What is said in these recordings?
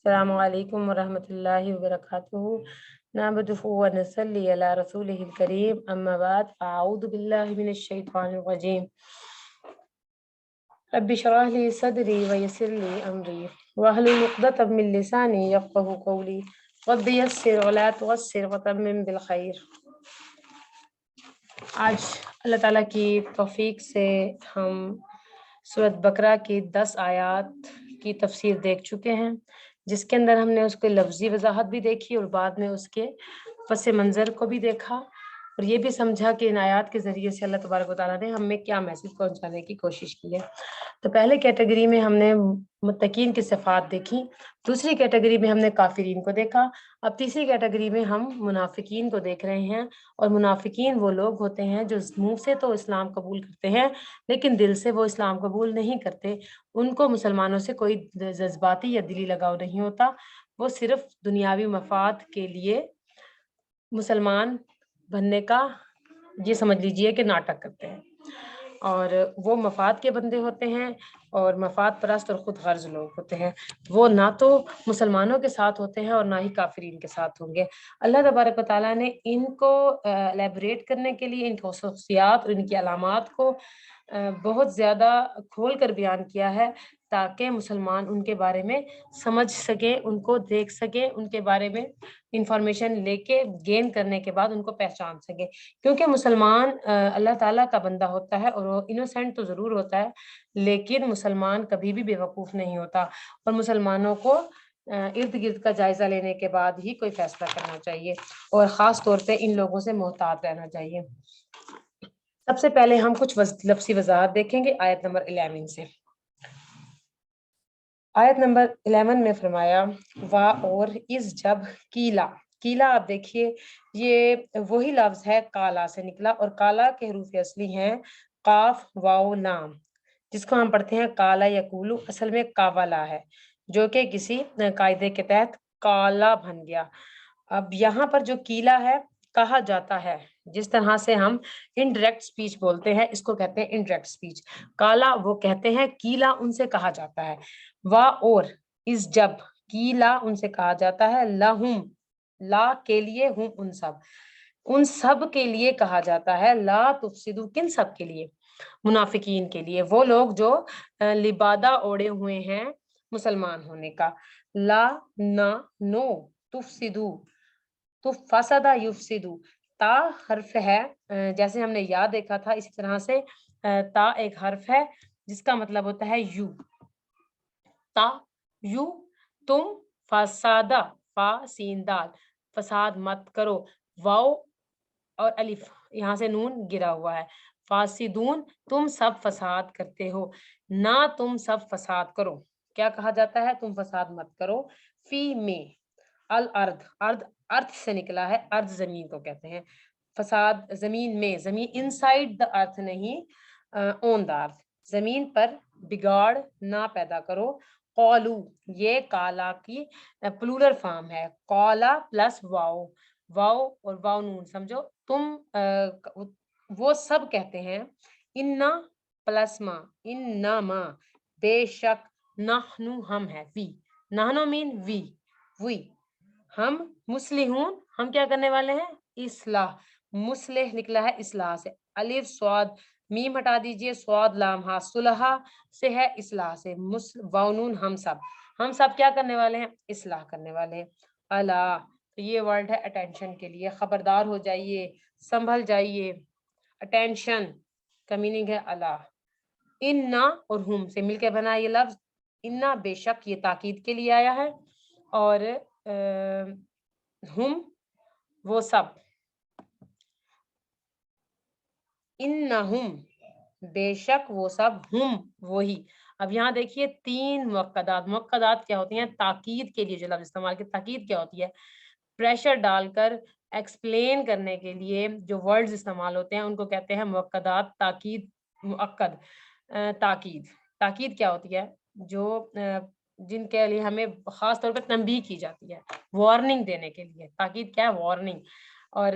अस्सलामु अलैकुम वरहमतुल्लाहि वबरकातुहू नहमदुहु व नसल्ली अला रसूलिहिल करीम अम्मा बाद फ़अऊज़ु बिल्लाहि मिनश शैतानिर रजीम रब्बि इश्रह ली सदरी व यस्सिर ली अमरी वहलुल उक़दतम मिन लिसानी यफ़क़हू क़ौली रब्बि यस्सिर व ला तुअस्सिर व तम्मिम बिल खैर। आज अल्लाह ताला की तौफ़ीक से हम सूरत बकरा की 10 आयात की तफसीर देख चुके हैं, जिसके अंदर हमने उसके लफ्ज़ी वजाहत भी देखी और बाद में उसके पस मंज़र को भी देखा और ये भी समझा कि इन आयात के ज़रिए से अल्लाह तबारक व तआला ने हमें क्या मैसेज पहुंचाने की कोशिश की है। तो पहले कैटेगरी में हमने मुत्तकीन की सिफ़ात देखी, दूसरी कैटेगरी में हमने काफिरीन को देखा, अब तीसरी कैटेगरी में हम मुनाफिकीन को देख रहे हैं। और मुनाफिकीन वो लोग होते हैं जो मुंह से तो इस्लाम कबूल करते हैं लेकिन दिल से वो इस्लाम कबूल नहीं करते। उनको मुसलमानों से कोई जज्बाती या दिली लगाव नहीं होता, वो सिर्फ दुनियावी मफाद के लिए मुसलमान बनने का ये समझ लीजिए कि नाटक करते हैं और वो मफाद के बंदे होते हैं और मफाद परस्त और खुद गर्ज लोग होते हैं। वो ना तो मुसलमानों के साथ होते हैं और ना ही काफिरीन के साथ होंगे। अल्लाह तबारक व तआला ने इनको एलेबरेट करने के लिए इनकी खसूसियात और इनकी अलामात को बहुत ज़्यादा खोल कर बयान किया है ताकि मुसलमान उनके बारे में समझ सकें, उनको देख सकें, उनके बारे में इंफॉर्मेशन लेके गेन करने के बाद उनको पहचान सकें। क्योंकि मुसलमान अल्लाह ताला का बंदा होता है और वो इनोसेंट तो ज़रूर होता है, लेकिन मुसलमान कभी भी बेवकूफ़ नहीं होता और मुसलमानों को इर्द गिर्द का जायज़ा लेने के बाद ही कोई फैसला करना चाहिए और ख़ास तौर पे इन लोगों से मोहतात रहना चाहिए। सबसे पहले हम कुछ लफ्ज़ी वज़ाहत देखेंगे आयत नंबर 11 से। आयत नंबर 11 में फरमाया वा और इस जब कीला, कीला आप देखिए ये वही लफ्ज़ है काला से निकला और काला के हरूफ असली हैं काफ वाओ लाम, जिसको हम पढ़ते हैं काला यकूलू, असल में कावला है जो कि किसी कायदे के तहत काला बन गया। अब यहाँ पर जो कीला है कहा जाता है, जिस तरह से हम इनडायरेक्ट स्पीच बोलते हैं इसको कहते हैं इनडायरेक्ट स्पीच। काला वो कहते हैं, कीला उनसे कहा जाता है। वा और इस जब कीला उनसे कहा जाता है लहुम, ला के लिए, हुम उन सब के लिए कहा जाता है। ला तुफसिदु किन सब के लिए? मुनाफिकीन के लिए, वो लोग जो लिबादा ओढ़े हुए हैं मुसलमान होने का। ला ना नो तुफसिदु, तो फसदा युफसिदु, ता हर्फ है, जैसे हमने या देखा था इसी तरह से ता एक हर्फ है जिसका मतलब होता है यू, ता यू, तुम फसादा, फा सीन दाल, फसाद मत करो, वाओ और अलिफ, यहाँ से नून गिरा हुआ है, फासिदून तुम सब फसाद करते हो, ना तुम सब फसाद करो। क्या कहा जाता है? तुम फसाद मत करो। फी में अल अर्द, अर्द अर्थ से निकला है, अर्द जमीन को कहते हैं। फसाद जमीन में, जमीन इनसाइड द अर्थ नहीं, ऑन द अर्थ, जमीन पर बिगाड़ ना पैदा करो। कौलू ये काला की प्लूरल फॉर्म है, कौला प्लस वाओ, वाओ और वाओ नून समझो तुम, वो सब कहते हैं। इन्ना प्लस मा, इन्ना मा बेशक, नहनु हम है, वी, नहनु मीन वी, हम मुस्लिहून हम क्या करने वाले हैं? इस्लाह, मुस्लिह निकला है इस्लाह से, अलिफ स्वाद मीम हटा दीजिए, स्वाद लाम हा, सुलहा से है इस्लाह से, वाउनून हम सब क्या करने वाले हैं? इस्लाह करने वाले हैं। अला, तो ये वर्ड है अटेंशन के लिए, खबरदार हो जाइए, संभल जाइए। अटेंशन का मीनिंग है अला। इन्ना और हुम से मिलकर बना ये लफ्ज, इन्ना बेशक ये ताकीद के लिए आया है और हुम वो सब, इन्नहुम बेशक वो सब, हुम वही। अब यहाँ देखिए 3 मुक्कदात, मुक्कदात क्या होती हैं? ताकीद के लिए जो लफ्ज इस्तेमाल की, ताकीद क्या होती है? प्रेशर डालकर एक्सप्लेन करने के लिए जो वर्ड्स इस्तेमाल होते हैं उनको कहते हैं मुक्कदात, ताकीद, मुअक्कद। ताकीद, ताकीद क्या होती है? जो जिनके लिए हमें खास तौर पर तंबीह की जाती है, वार्निंग देने के लिए। ताकीद क्या है? वार्निंग। और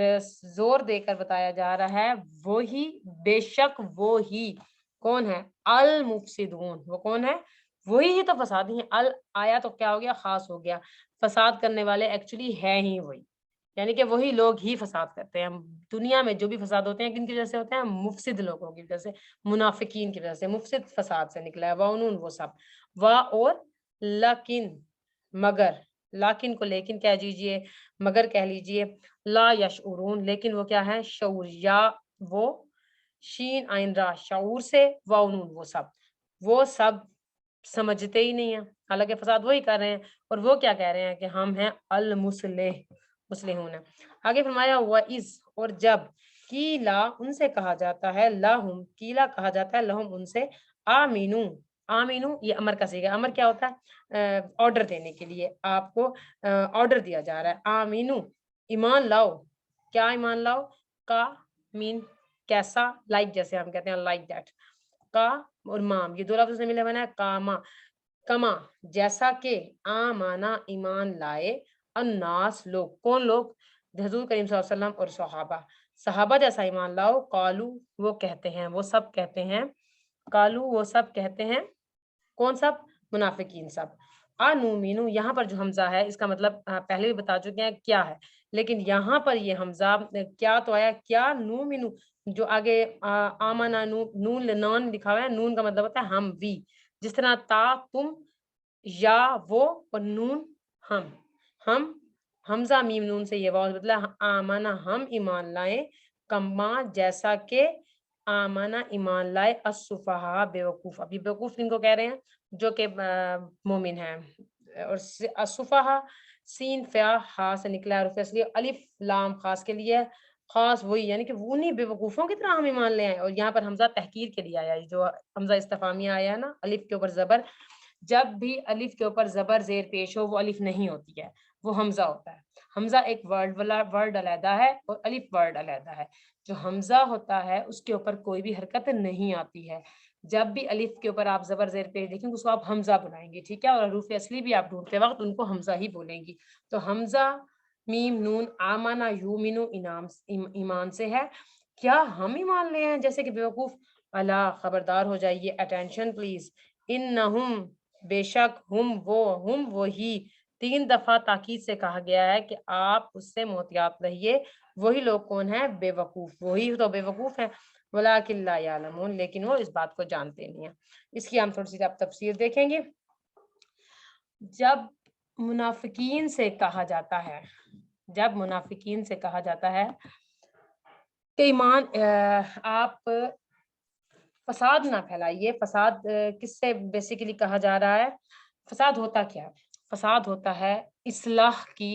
जोर देकर बताया जा रहा है वो ही, बेशक वो ही, कौन है? अल मुफसिदून, वो कौन है? वही ही तो फसादी हैं। अल आया तो क्या हो गया, खास हो गया। फसाद करने वाले एक्चुअली है ही वही, यानी कि वही लोग ही फसाद करते हैं। दुनिया में जो भी फसाद होते हैं किनकी वजह से होते हैं, मुफसिद लोगों की वजह से, मुनाफिकीन की वजह से। मुफसिद फसाद से निकला है, वाउनून वो सब। वा और लाकिन, मगर, लाकिन को लेकिन कह दीजिए, मगर कह लीजिए। ला यशउरून, लेकिन वो क्या है, शऊर, या वो शीन आइन रा, शऊर से, वाउनून वो सब समझते ही नहीं है। हालांकि फसाद वही कर रहे हैं, और वो क्या कह रहे हैं कि हम हैं अल मुस्लिह, मुस्लिहून है। आगे फरमाया हुआ इस, और जब, कीला उनसे कहा जाता है, लहुम कीला कहा जाता है लहुम उनसे, आमीनू, आमीनू ये अमर का सीगा। अमर क्या होता है, ऑर्डर देने के लिए, आपको ऑर्डर दिया जा रहा है। आमीनू ईमान लाओ, क्या ईमान लाओ, का मीन कैसा, लाइक जैसे हम कहते हैं लाइक दैट, का और माम ये दो लफ्ज से मिले बना है, कामा, कमा जैसा के, आमाना ईमान लाए, अन्नास लोग, कौन लोग, हजूर करीम सल्लल्लाहु अलैहि वसल्लम और सहाबा, सहाबा जैसा ईमान लाओ। कालू वो कहते हैं, वो सब कहते हैं, कालू वो सब कहते हैं, कौन सब, मुनाफिकीन सब। अनुमीनु यहाँ पर जो हमजा है इसका मतलब पहले भी बता चुके हैं क्या है, लेकिन यहाँ पर ये हमजा क्या तो आया, क्या नूमिनु, जो आगे आमना नून नॉन लिखा हुआ है, नून का मतलब होता है हम, वी, जिस तरह ता तुम, या वो, और नून हम हमजा मीम नून से ये वाव बदला, आमना हम ईमान लाए, कम्मा जैसा के, आमना ईमान लाए, असुफहा बेवकूफ। अभी बेवकूफ किनको कह रहे हैं, जो कि मोमिन है। और असुफहा सीन फया हा से निकला है, और इसलिए अलिफ लाम खास के लिए, खास वही, यानी कि वो उन्हीं बेवकूफों की तरह हम ईमान ले आए। और यहाँ पर हमजा तहकीर के लिए आया है, जो हमजा इस्तिफामिया आया है ना, अलिफ के ऊपर जबर, जब भी अलिफ के ऊपर जबर जेर पेश हो वो अलिफ नहीं होती है, वो हमजा होता है। हमजा एक वर्ड वाला वर्ड अलहदा है, और अलिफ वर्ड अलहदा है। जो हमजा होता है उसके ऊपर कोई भी हरकत नहीं आती है। जब भी अलिफ के ऊपर आप जबर जेर पेश देखेंगे उसको आप हमजा बनाएंगे, ठीक है, और हरूफ असली भी आप ढूंढते वक्त उनको हमजा ही बोलेंगी। तो हमजा मीम नून आमाना यूमिनु इनाम ईमान से है, क्या हम ईमान ले हैं जैसे कि बेवकूफ। अला खबरदार हो जाइए, अटेंशन प्लीज। इन्नहुम बेशक, हम वो ही, 3 दफा ताकीद से कहा गया है कि आप उससे मोहतियात रहिए। वही लोग कौन है, बेवकूफ, वही तो बेवकूफ है। वलाकिन ला यालमून, लेकिन वो इस बात को जानते नहीं है। इसकी हम थोड़ी सी आप तफसीर देखेंगे। जब मुनाफिकीन से कहा जाता है, जब मुनाफिकीन से कहा जाता है कि ईमान आप फसाद ना फैलाइए। फसाद किससे बेसिकली कहा जा रहा है, फसाद होता क्या है, फसाद होता है इस्लाह की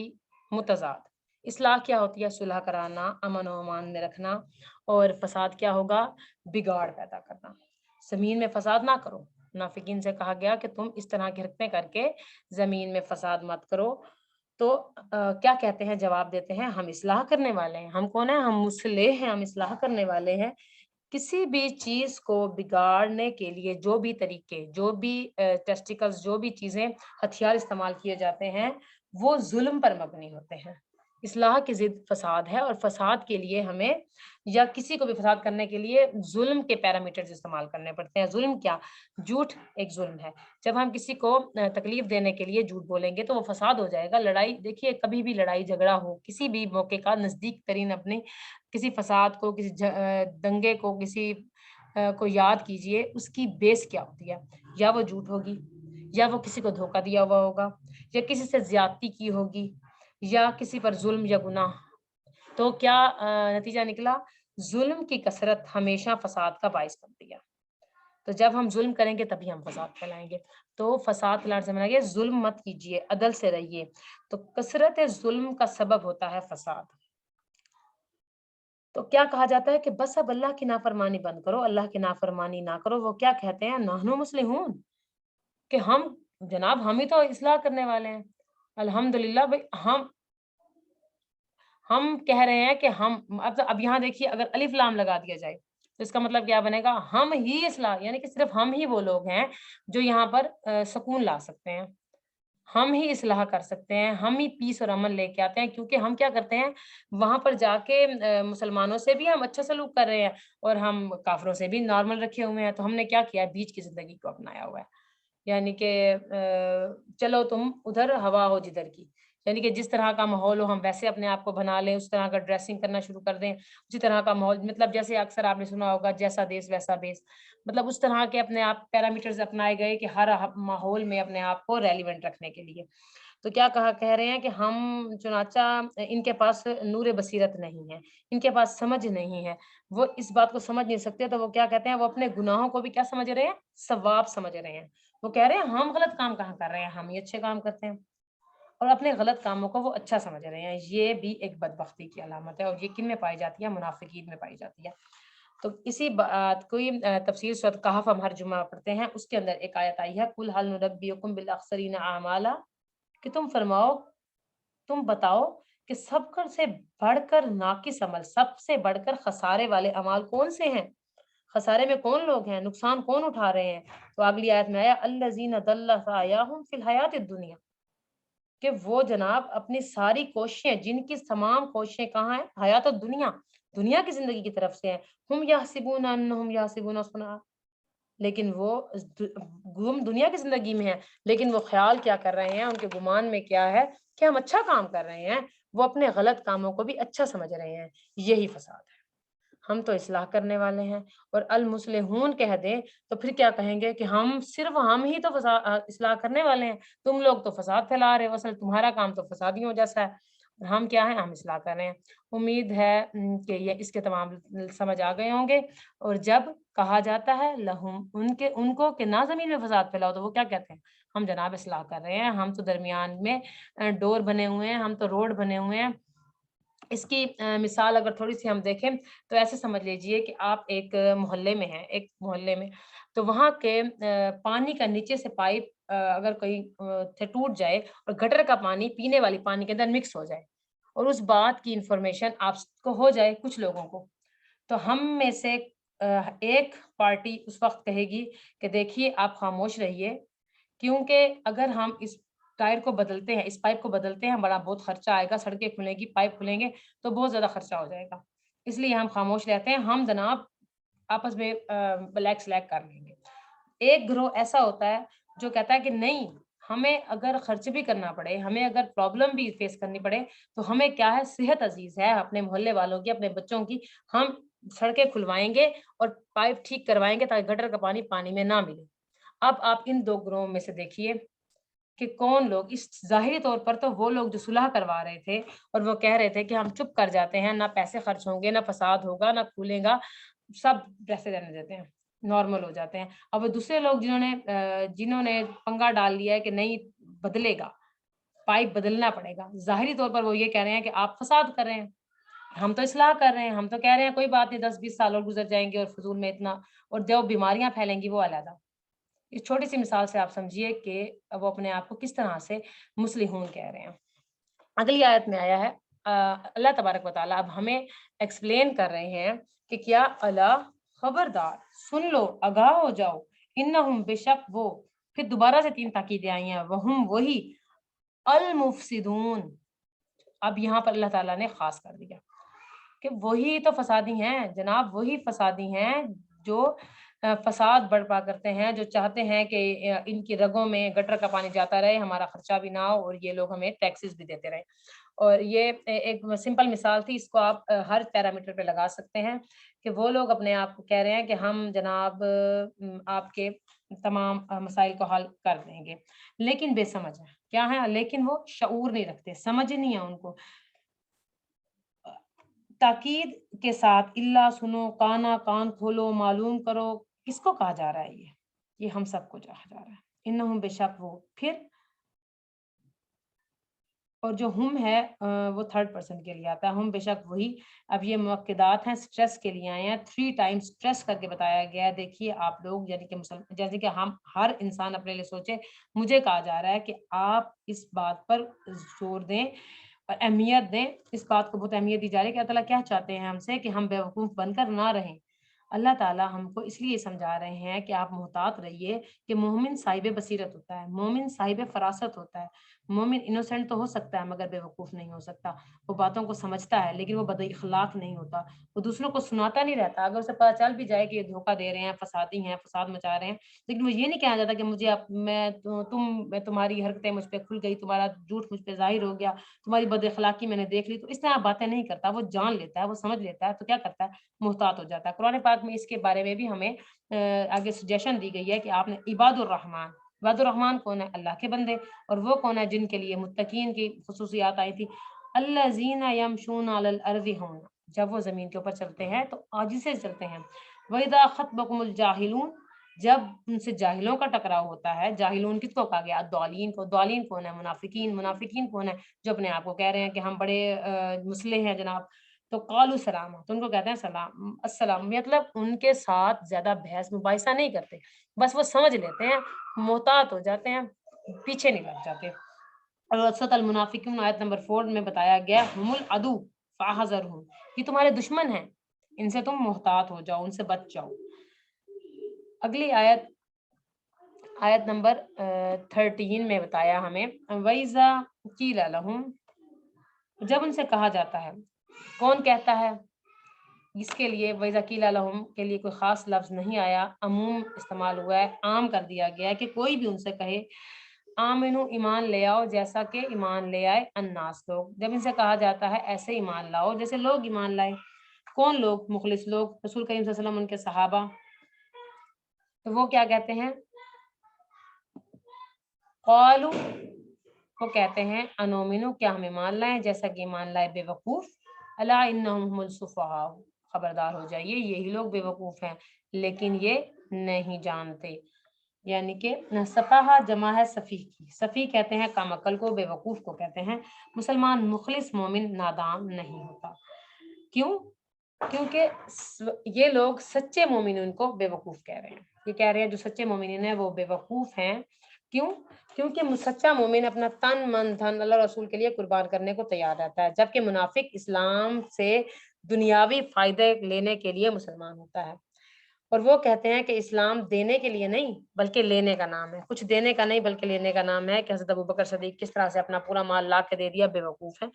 मुतजाद। इस्लाह क्या होती है, सुलह कराना, अमन और अमान में रखना। और फसाद क्या होगा, बिगाड़ पैदा करना। जमीन में फसाद ना करो। मुनाफिकीन से कहा गया कि तुम इस तरह की हरकतें करके जमीन में फसाद मत करो। तो क्या कहते हैं, जवाब देते हैं, हम इस्लाह करने वाले हैं। हम कौन है, हम मुस्लिह हैं, हम इस्लाह करने वाले हैं। किसी भी चीज को बिगाड़ने के लिए जो भी तरीके, जो भी टेस्टिकल्स, जो भी चीजें, हथियार इस्तेमाल किए जाते हैं, वो जुल्म पर मबनी होते हैं। इस्लाह की जिद फसाद है, और फसाद के लिए हमें, या किसी को भी फसाद करने के लिए जुल्म के पैरामीटर्स इस्तेमाल करने पड़ते हैं। जुल्म क्या, झूठ एक जुल्म है। जब हम किसी को तकलीफ देने के लिए झूठ बोलेंगे तो वो फसाद हो जाएगा। लड़ाई देखिए, कभी भी लड़ाई झगड़ा हो, किसी भी मौके का नजदीक तरीन अपने किसी फसाद को, किसी दंगे को, किसी को याद कीजिए, उसकी बेस क्या होती है, या वो झूठ होगी, या वो किसी को धोखा दिया हुआ होगा, या किसी से ज्यादती की होगी, या किसी पर जुल्म या गुनाह। तो क्या नतीजा निकला, जुल्म की कसरत हमेशा फसाद का बाइस बनती है। तो जब हम जुल्म करेंगे तभी हम फसाद फैलाएंगे। तो फसाद फैलाने से मना गया, जुल्म मत कीजिए, अदल से रहिए। तो कसरत जुल्म का सबब होता है फसाद। तो क्या कहा जाता है कि बस अब अल्लाह की नाफरमानी बंद करो, अल्लाह की नाफरमानी ना करो। वो क्या कहते हैं, नहनु मुस्लिहून, कि हम, जनाब हम ही तो इस्लाह करने वाले हैं। अल्हम्दुलिल्लाह भाई, हम कह रहे हैं कि हम, अब यहाँ देखिए, अगर अलिफ लाम लगा दिया जाए तो इसका मतलब क्या बनेगा, हम ही इस्लाह, यानी कि सिर्फ हम ही वो लोग हैं जो यहाँ पर सुकून ला सकते हैं। हम ही इस्लाह कर सकते हैं, हम ही पीस और अमन लेके आते हैं। क्योंकि हम क्या करते हैं, वहां पर जाके मुसलमानों से भी हम अच्छा सलूक कर रहे हैं, और हम काफिरों से भी नॉर्मल रखे हुए हैं। तो हमने क्या किया, बीच की जिंदगी को अपनाया हुआ है। یعنی کہ چلو تم ادھر ہوا ہو جدھر کی، یعنی کہ جس طرح کا ماحول ہو ہم ویسے اپنے آپ کو بنا لیں، اس طرح کا ڈریسنگ کرنا شروع کر دیں، اسی طرح کا ماحول، مطلب جیسے اکثر آپ نے سنا ہوگا جیسا دیس ویسا بیس، مطلب اس طرح کے اپنے آپ پیرامیٹرز اپنائے گئے کہ ہر ماحول میں اپنے آپ کو ریلیونٹ رکھنے کے لیے۔ تو کیا کہہ رہے ہیں کہ ہم چنانچہ ان کے پاس نور بصیرت نہیں ہے، ان کے پاس سمجھ نہیں ہے، وہ اس بات کو سمجھ نہیں سکتے، تو وہ کیا کہتے ہیں، وہ اپنے گناہوں کو بھی کیا سمجھ رہے ہیں، ثواب سمجھ رہے ہیں۔ وہ کہہ رہے ہیں ہم غلط کام کہاں کر رہے ہیں، ہم ہی اچھے کام کرتے ہیں، اور اپنے غلط کاموں کو وہ اچھا سمجھ رہے ہیں۔ یہ بھی ایک بدبختی کی علامت ہے، اور یہ کن میں پائی جاتی ہے، منافقین میں پائی جاتی ہے۔ تو اسی بات کوئی تفسیر سورۃ کہف ہم ہر جمعہ پڑھتے ہیں، اس کے اندر ایک آیت آئی ہے، قل هل ننبئکم بالاخسرین اعمالا، کہ تم فرماؤ، تم بتاؤ کہ سب کر سے بڑھ کر ناقص عمل، سب سے بڑھ کر خسارے والے اعمال کون سے ہیں، خسارے میں کون لوگ ہیں، نقصان کون اٹھا رہے ہیں؟ تو اگلی آیت میں آیا الذین ضل سعیہم فی الحیات الدنیا، کہ وہ جناب اپنی ساری کوششیں، جن کی تمام کوششیں کہاں ہیں، حیات الدنیا، دنیا کی زندگی کی طرف سے ہیں، ہم یحسبون انہم یحسبون صنعا، لیکن وہ گم دنیا کی زندگی میں ہے، لیکن وہ خیال کیا کر رہے ہیں، ان کے گمان میں کیا ہے کہ ہم اچھا کام کر رہے ہیں، وہ اپنے غلط کاموں کو بھی اچھا سمجھ رہے ہیں۔ یہی فساد ہے۔ ہم تو اصلاح کرنے والے ہیں، اور المصلحون کہہ دیں تو پھر کیا کہیں گے کہ صرف ہم ہی تو اصلاح کرنے والے ہیں، تم لوگ تو فساد پھیلا رہے ہو، اصل تمہارا کام تو فسادیوں جیسا ہے، اور ہم کیا ہیں، ہم اصلاح کر رہے ہیں۔ امید ہے کہ یہ اس کے تمام سمجھ آ گئے ہوں گے۔ اور جب کہا جاتا ہے لہم ان کو کہ نہ زمین میں فساد پھیلاؤ، تو وہ کیا کہتے ہیں، ہم جناب اصلاح کر رہے ہیں، ہم تو درمیان میں ڈور بنے ہوئے ہیں، ہم تو روڈ بنے ہوئے ہیں۔ اس کی مثال اگر تھوڑی سی ہم دیکھیں تو ایسے سمجھ لیجئے کہ آپ ایک محلے میں ہیں، ایک محلے میں، تو وہاں کے پانی کا نیچے سے پائپ اگر کوئی سے ٹوٹ جائے، اور گٹر کا پانی پینے والی پانی کے اندر مکس ہو جائے، اور اس بات کی انفارمیشن آپ کو ہو جائے کچھ لوگوں کو، تو ہم میں سے ایک پارٹی اس وقت کہے گی کہ دیکھیے آپ خاموش رہیے، کیونکہ اگر ہم اس ٹائر کو بدلتے ہیں، اس پائپ کو بدلتے ہیں، بڑا بہت خرچہ آئے گا، سڑکیں کھلیں گی، پائپ کھلیں گے تو بہت زیادہ خرچہ ہو جائے گا، اس لیے ہم خاموش رہتے ہیں، ہم جناب آپس میں بلیک سلیک کر لیں گے۔ ایک گروہ ایسا ہوتا ہے جو کہتا ہے کہ نہیں، ہمیں اگر خرچ بھی کرنا پڑے، ہمیں اگر پرابلم بھی فیس کرنی پڑے، تو ہمیں کیا ہے، صحت عزیز ہے اپنے محلے والوں کی، اپنے بچوں کی، ہم سڑکیں کھلوائیں گے اور پائپ ٹھیک کروائیں گے تاکہ گٹر کا پانی پانی میں نہ ملے۔ اب آپ ان دو گروہوں میں سے دیکھیے کہ کون لوگ، اس ظاہری طور پر تو وہ لوگ جو صلح کروا رہے تھے اور وہ کہہ رہے تھے کہ ہم چپ کر جاتے ہیں، نہ پیسے خرچ ہوں گے، نہ فساد ہوگا، نہ کھولے گا، سب پیسے رہنے دیتے ہیں، نارمل ہو جاتے ہیں۔ اب وہ دوسرے لوگ جنہوں نے پنگا ڈال لیا ہے کہ نہیں، بدلے گا، پائپ بدلنا پڑے گا، ظاہری طور پر وہ یہ کہہ رہے ہیں کہ آپ فساد کر رہے ہیں، ہم تو اصلاح کر رہے ہیں، ہم تو کہہ رہے ہیں کوئی بات نہیں، 10-20 سال اور گزر جائیں گے اور فضول میں اتنا، اور جو بیماریاں پھیلیں گی وہ علیحدہ۔ اس چھوٹی سی مثال سے آپ سمجھیے کہ وہ اپنے آپ کو کس طرح سے مصلحون کہہ رہے ہیں۔ اگلی آیت میں آیا ہے اللہ تبارک و تعالیٰ اب ہمیں ایکسپلین کر رہے ہیں کہ کیا اللہ، خبردار، سن لو، آگاہ ہو جاؤ، انہم، بے شک وہ، پھر دوبارہ سے 3 تاکیدیں آئی ہیں، وہم، وہی، المفسدون، اب یہاں پر اللہ تعالیٰ نے خاص کر دیا کہ وہی تو فسادی ہیں جناب، وہی فسادی ہیں جو فساد برپا کرتے ہیں، جو چاہتے ہیں کہ ان کی رگوں میں گٹر کا پانی جاتا رہے، ہمارا خرچہ بھی نہ ہو، اور یہ لوگ ہمیں ٹیکسز بھی دیتے رہے۔ اور یہ ایک سمپل مثال تھی، اس کو آپ ہر پیرامیٹر پہ لگا سکتے ہیں کہ وہ لوگ اپنے آپ کو کہہ رہے ہیں کہ ہم جناب آپ کے تمام مسائل کو حل کر دیں گے، لیکن بے سمجھ ہے، کیا ہے، لیکن وہ شعور نہیں رکھتے، سمجھ نہیں ہے ان کو۔ تاکید کے ساتھ اللہ، سنو، کانا کان کھولو، معلوم کرو، کس کو کہا جا رہا ہے، یہ ہم سب کو کہا جا رہا ہے، انہم، بے شک وہ، پھر، اور جو ہم ہے وہ تھرڈ پرسن کے لیے آتا ہے، ہم بے شک وہی۔ اب یہ مؤکدات ہیں، سٹریس کے لیے آئے ہیں، 3 ٹائمز سٹریس کر کے بتایا گیا ہے۔ دیکھیے آپ لوگ، یعنی کہ جیسے کہ ہم ہر انسان اپنے لیے سوچے، مجھے کہا جا رہا ہے کہ آپ اس بات پر زور دیں اور اہمیت دیں، اس بات کو بہت اہمیت دی جا رہی ہے کہ اللہ تعالیٰ کیا چاہتے ہیں ہم سے، کہ ہم بیوقوف بن کر نہ رہیں۔ اللہ تعالیٰ ہم کو اس لیے سمجھا رہے ہیں کہ آپ محتاط رہیے، کہ مومن صاحب بصیرت ہوتا ہے، مومن صاحب فراست ہوتا ہے، मोमिन इनोसेंट तो हो सकता है मगर बेवकूफ नहीं हो सकता। वो बातों को समझता है लेकिन वो बद इखलाक नहीं होता। वो दूसरों को सुनाता नहीं रहता। अगर उसे पता चल भी जाए कि ये धोखा दे रहे हैं, फसादी हैं, फसाद मचा रहे हैं, लेकिन वो ये नहीं कहना चाहता कि मुझे आप मैं तुम्हारी हरकतें मुझ पे खुल गई, तुम्हारा झूठ मुझ पे जाहिर हो गया, तुम्हारी बद इखलाकी मैंने देख ली। तो इस तरह बातें नहीं करता। वो जान लेता है, वो समझ लेता है, तो क्या करता है, मुहतात हो जाता है। कुरान पाक में इसके बारे में भी हमें आगे सजेशन दी गई है कि आपने इबादुर रहमान, इबादुर रहमान कौन है, अल्लाह के बंदे। और वो कौन है, जिनके लिए मुत्तकीन की खुसूसियात आई थी, अल्लज़ीना यमशूना अलल अर्ज़ि हौना, जब वो ज़मीन के ऊपर चलते हैं तो आजी से चलते हैं। वइज़ा ख़तबकुमुल जाहिलून, जब उनसे जाहिलों का टकराव होता है, जाहिलून किसको कहा गया, अद्वालीन को। द्वालीन कौन है, मुनाफिकीन। मुनाफिकीन कौन है, जो अपने आप को कह रहे हैं कि हम बड़े मुस्लिम हैं जनाब। तो क़ालू सलामा, तो उनको कहते हैं सलाम, अस्सलाम, मतलब उनके साथ ज़्यादा बहस मुबाहिसा नहीं करते, बस वो समझ लेते हैं, मोहतात हो जाते हैं, पीछे नहीं लग जाते। और सूरत अल मुनाफिकून आयत नंबर 4 में बताया गया, हुमुल अदू फ़ाहज़रहुम, ये तुम्हारे दुश्मन हैं, इनसे तुम मोहतात हो जाओ, उनसे बच जाओ। अगली आयत, आयत नंबर 13 में बताया हमें, वइज़ा क़ीला लहुम, जब उनसे कहा जाता है, कौन कहता है, इसके लिए वइज़ा क़ीला लहुम के लिए कोई ख़ास लफ्ज़ नहीं आया, अमूम इस्तेमाल हुआ है, आम कर दिया गया है कि कोई भी उनसे कहे आमिनु, ईमान ले आओ, जैसा कि ईमान ले आए अन्नास, लोग। जब इनसे कहा जाता है ऐसे ईमान लाओ जैसे लोग ईमान लाए। कौन लोग, मुखलिस लोग, रसूल करीम सल्लल्लाहु अलैहि वसल्लम, उनके सहाबा। तो वो क्या कहते हैं, क़ालू, वो कहते हैं अनुमिनु, क्या हम ईमान लाएं जैसा कि ईमान लाए बेवकूफ। अला इन्नहुम हुमुल सुफ़हा, खबरदार हो जाइए, यही लोग बेवकूफ हैं लेकिन ये नहीं जानते। यानी कि सफ़ाहा जमा है सफ़ीह की। सफ़ीह कहते हैं कम अकल को, बेवकूफ को कहते हैं। मुसलमान मुखलिस मोमिन नादान नहीं होता। क्यों? क्योंकि ये लोग सच्चे मोमिन उनको बेवकूफ कह रहे हैं। ये कह रहे हैं जो सच्चे मोमिन हैं वो बेवकूफ हैं। क्यों? क्योंकि सच्चा मोमिन अपना तन मन धन अल्लाह रसूल के लिए कुर्बान करने को तैयार रहता है, जबकि मुनाफिक इस्लाम से दुनियावी फायदे लेने के लिए मुसलमान होता है। और वो कहते हैं कि इस्लाम देने के लिए नहीं बल्कि लेने का नाम है। कुछ देने का नहीं बल्कि लेने का नाम है कि हज़रत अबू बकर सिद्दीक़ किस तरह से अपना पूरा माल ला के दे दिया, बेवकूफ़ है।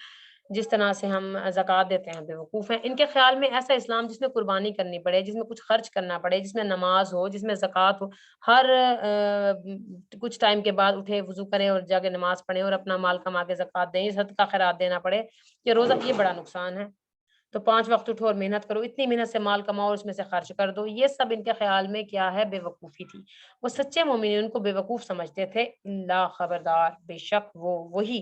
जिस तरह से हम ज़कात देते हैं, बेवकूफ़ हैं। इनके ख़्याल में ऐसा इस्लाम जिसमें कुर्बानी करनी पड़े, जिसमें कुछ खर्च करना पड़े, जिसमें नमाज़ हो, जिसमें ज़कात हो, हर कुछ टाइम के बाद उठे, वज़ू करें और जाके नमाज़ पढ़ें और अपना माल कमा के ज़कात दें, सदका खैरात देना पड़े, ये रोज़ा, ये बड़ा नुकसान है। तो 5 वक़्त उठो और मेहनत करो, इतनी मेहनत से माल कमाओ और उसमें से खर्च कर दो। ये सब इनके ख़्याल में क्या है, बेवकूफ़ी थी। वो सच्चे मोमिन उनको बेवकूफ़ समझते थे। ला, खबरदार, बेशक वो वही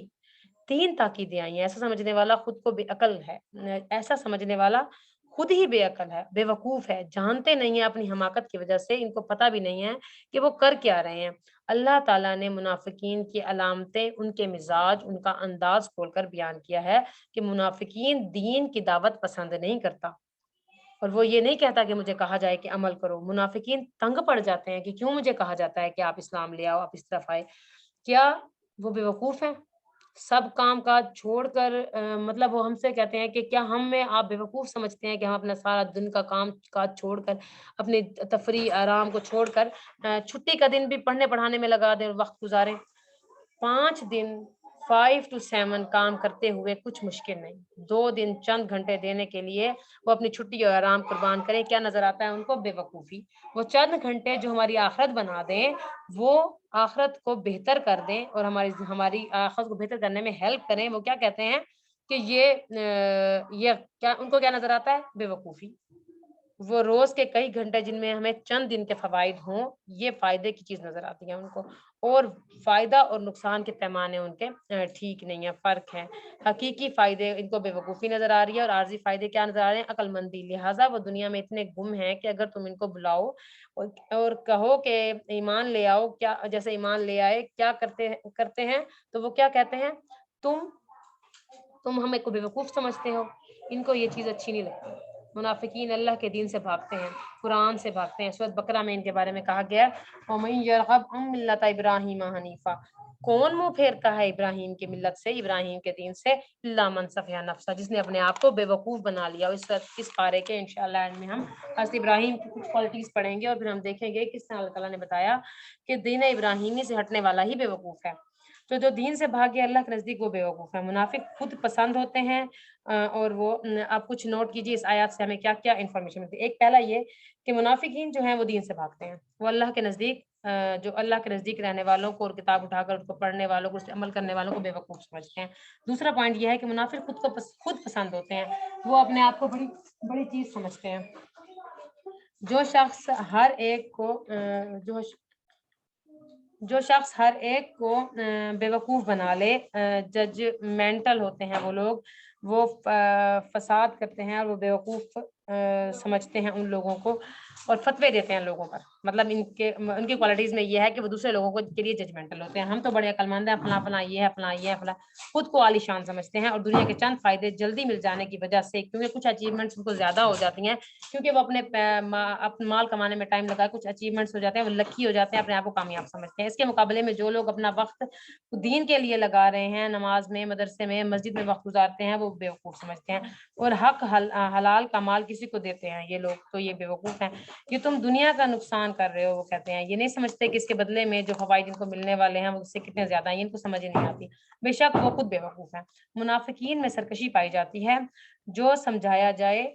3 ताकीदें आई हैं। ऐसा समझने वाला खुद को बेअक्ल है। ऐसा समझने वाला खुद ही बेअक्ल है, बेवकूफ़ है, जानते नहीं हैं अपनी हमाकत की वज़ह से, इनको पता भी नहीं है कि वो कर क्या रहे हैं। अल्लाह ताला ने मुनाफ़िकीन की अलामतें, उनके मिज़ाज, उनका अंदाज़ खोलकर बयान किया है कि मुनाफ़िकीन दीन की दावत पसंद नहीं करता। और वो ये नहीं कहता कि मुझे कहा जाए कि अमल करो। मुनाफ़िकीन तंग पड़ जाते हैं कि क्यों मुझे कहा जाता है कि आप इस्लाम ले आओ, आप इस तरफ आए। क्या वो बेवकूफ़ हैं? सब काम-काज छोड़कर मतलब वो हमसे कहते हैं कि क्या हम में आप बेवकूफ़ समझते हैं कि हम अपना सारा दिन का काम-काज छोड़कर, अपनी तफ़रीह, आराम को छोड़कर छुट्टी का दिन भी पढ़ने-पढ़ाने में लगा दें, वक़्त गुज़ारें। 5 दिन 5 टू 7 काम करते हुए कुछ मुश्किल नहीं। 2 दिन चंद घंटे देने के लिए वो अपनी छुट्टी और आराम कुर्बान करें, क्या नज़र आता है उनको? बेवकूफ़ी। वो चंद घंटे जो हमारी आख़िरत बना दें, वो आख़िरत को बेहतर कर दें और हमारी हमारी आख़िरत को बेहतर करने में हेल्प करें, वो क्या कहते हैं कि ये क्या, उनको क्या नज़र आता है? बेवकूफ़ी। वो रोज़ के कई घंटे जिनमें हमें चंद दिन के फ़वाइद हों, ये फ़ायदे की चीज़ नज़र आती है उनको। और फ़ायदा और नुकसान के पैमाने उनके ठीक नहीं है, फ़र्क है। हकीकी फ़ायदे इनको बेवकूफ़ी नज़र आ रही है और आर्ज़ी फ़ायदे क्या नज़र आ रहे हैं? अक्लमंदी। लिहाज़ा वो दुनिया में इतने गुम हैं कि अगर तुम इनको बुलाओ और कहो कि ईमान ले आओ, क्या जैसे ईमान ले आए, क्या करते हैं? तो वो क्या कहते हैं? तुम तुम हमें को बेवकूफ़ समझते हो। इनको ये चीज़ अच्छी नहीं लगती। मुनाफ़िकीन अल्लाह के दीन से भागते हैं, कुरान से भागते हैं। सूरत बकरा में इनके बारे में कहा गया है, वमन यरग़ब अन मिल्लत इब्राहीम हनीफ़ा, कौन मुँह फेरता है इब्राहीम की मिल्लत से, इब्राहीम के दीन से, इल्ला मन सफ़िहा नफ़्सा, जिसने अपने आप को बेवकूफ़ बना लिया। इस पारे के इंशाअल्लाह एंड में हम हज़रत इब्राहीम की कुछ क्वालिटीज़ पढ़ेंगे और फिर हम देखेंगे किस तरह अल्लाह ताला ने बताया कि दीन इब्राहीमी से हटने वाला ही बेवकूफ़ है। تو جو دین سے بھاگ گیا اللہ کے نزدیک وہ بیوقوف ہے. منافق خود پسند ہوتے ہیں اور وہ آپ کچھ نوٹ کیجیے اس آیات سے ہمیں کیا کیا انفارمیشن ملتی ہے. ایک پہلا یہ کہ منافقین جو ہیں وہ دین سے بھاگتے ہیں، وہ اللہ کے نزدیک جو اللہ کے نزدیک رہنے والوں کو اور کتاب اٹھا کر اس کو پڑھنے والوں کو اس پہ عمل کرنے والوں کو بیوقوف سمجھتے ہیں. دوسرا پوائنٹ یہ ہے کہ منافق خود پسند ہوتے ہیں، وہ اپنے آپ کو بڑی بڑی چیز سمجھتے ہیں. جو شخص ہر ایک کو بیوقوف بنا لے، ججمنٹل ہوتے ہیں وہ لوگ، وہ فساد کرتے ہیں اور وہ بیوقوف سمجھتے ہیں ان لوگوں کو اور فتوے دیتے ہیں لوگوں پر. مطلب ان کی کوالٹیز میں یہ ہے کہ وہ دوسرے لوگوں کے لیے ججمنٹل ہوتے ہیں. ہم تو بڑے عقل مند ہیں، فلاں فلاں یہ ہے، فلاں یہ ہے، فلاں خود کو عالی شان سمجھتے ہیں اور دنیا کے چند فائدے جلدی مل جانے کی وجہ سے، کیونکہ کچھ اچیومنٹس ان کو زیادہ ہو جاتی ہیں، کیونکہ وہ اپنے مال کمانے میں ٹائم لگا، کچھ اچیومنٹس ہو جاتے ہیں، وہ لکی ہو جاتے ہیں، اپنے آپ کو کامیاب سمجھتے ہیں. اس کے مقابلے میں جو لوگ اپنا وقت دین کے لیے لگا رہے ہیں، نماز میں، مدرسے میں، مسجد میں وقت گزارتے ہیں، وہ بیوقوف سمجھتے ہیں. اور حق حلال کا مال کسی کو دیتے ہیں یہ لوگ، تو یہ بیوقوف ہیں. یہ تم دنیا کا نقصان کر رہے ہو، وہ کہتے ہیں. یہ نہیں سمجھتے کہ اس کے بدلے میں جو فوائد ان کو ملنے والے ہیں وہ اس سے کتنے زیادہ ہیں، ان کو سمجھ نہیں آتی. بے شک وہ خود بیوقوف ہیں. منافقین میں سرکشی پائی جاتی ہے، جو سمجھایا جائے.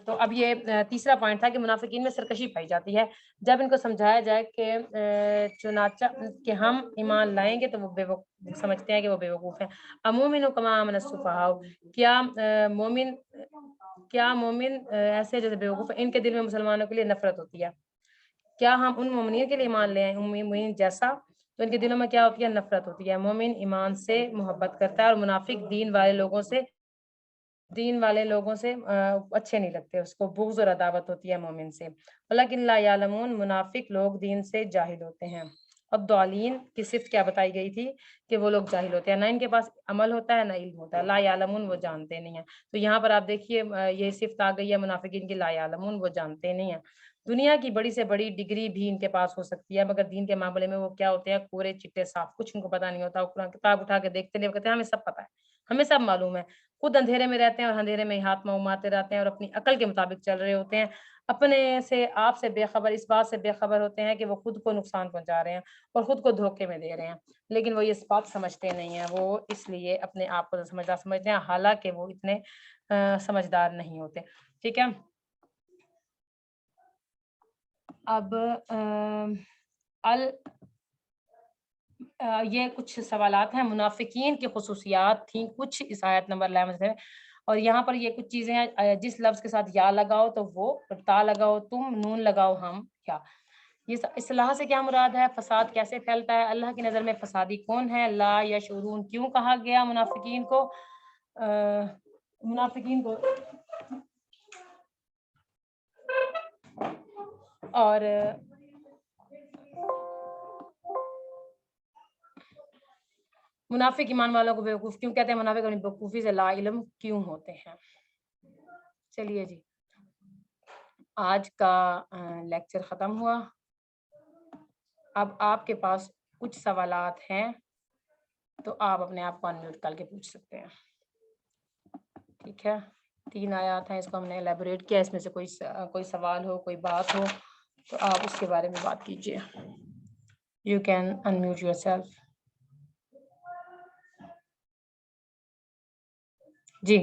تو اب یہ تیسرا پوائنٹ تھا کہ منافقین میں سرکشی پائی جاتی ہے جب ان کو سمجھایا جائے کہ چنانچہ کہ ہم ایمان لائیں گے تو وہ بیوقوف سمجھتے ہیں کہ وہ بیوقوف ہیں. امومن کما امن السفہاء، کیا مومن ایسے جیسے بیوقوف ہیں، ان کے دل میں مسلمانوں کے لیے نفرت ہوتی ہے. کیا ہم ان مومنین کے لیے ایمان لے آئے مومنین جیسا، تو ان کے دلوں میں کیا ہوتی ہے؟ نفرت ہوتی ہے. مومن ایمان سے محبت کرتا ہے اور منافق دین والے لوگوں سے اچھے نہیں لگتے، اس کو بغض اور عداوت ہوتی ہے مومن سے. ولیکن لا یعلمون، منافق لوگ دین سے جاہل ہوتے ہیں. الضالین کی صفت کیا بتائی گئی تھی کہ وہ لوگ جاہل ہوتے ہیں، نہ ان کے پاس عمل ہوتا ہے نہ علم ہوتا ہے. لا یعلمون، وہ جانتے نہیں ہیں. تو یہاں پر آپ دیکھیے یہ صفت آ گئی ہے منافقین کی، لا یعلمون، وہ جانتے نہیں ہیں. دنیا کی بڑی سے بڑی ڈگری بھی ان کے پاس ہو سکتی ہے، مگر دین کے معاملے میں وہ کیا ہوتے ہیں؟ کورے چٹے صاف، کچھ ان کو پتہ نہیں ہوتا. قرآن کتاب اٹھا کے دیکھتے نہیں، وہ کہتے ہیں ہمیں سب پتہ ہے، ہمیں سب معلوم ہے. خود اندھیرے میں رہتے ہیں اور اندھیرے میں ہاتھ منہ مارتے رہتے ہیں اور اپنی عقل کے مطابق چل رہے ہوتے ہیں. اپنے سے آپ سے بے خبر، اس بات سے بے خبر ہوتے ہیں کہ وہ خود کو نقصان پہنچا رہے ہیں اور خود کو دھوکے میں دے رہے ہیں، لیکن وہ اس بات سمجھتے نہیں ہیں. وہ اس لیے اپنے آپ کو سمجھدار سمجھتے ہیں، حالانکہ وہ اتنے سمجھدار نہیں ہوتے. ٹھیک ہے. اب یہ کچھ سوالات ہیں. منافقین کی خصوصیات تھیں کچھ اس آیت نمبر 11 سے، اور یہاں پر یہ کچھ چیزیں ہیں. جس لفظ کے ساتھ یا لگاؤ تو وہ، تا لگاؤ تم، نون لگاؤ ہم، کیا. یہ اصلاح سے کیا مراد ہے؟ فساد کیسے پھیلتا ہے؟ اللہ کی نظر میں فسادی کون ہے؟ لا یشعرون، کیوں کہا گیا منافقین کو اور منافق ایمان والوں کو بیوقوف کیوں کہتے ہیں؟ منافق اپنی بیوقوفی سے لا علم کیوں ہوتے ہیں؟ چلیے جی، آج کا لیکچر ختم ہوا. اب آپ کے پاس کچھ سوالات ہیں تو آپ اپنے آپ کو انمیوٹ کر کے پوچھ سکتے ہیں. ٹھیک ہے. 3 آیات ہیں، اس کو ہم نے الیبوریٹ کیا. اس میں سے کوئی سوال ہو، کوئی بات ہو تو آپ اس کے بارے میں بات کیجیے. You can unmute yourself. G.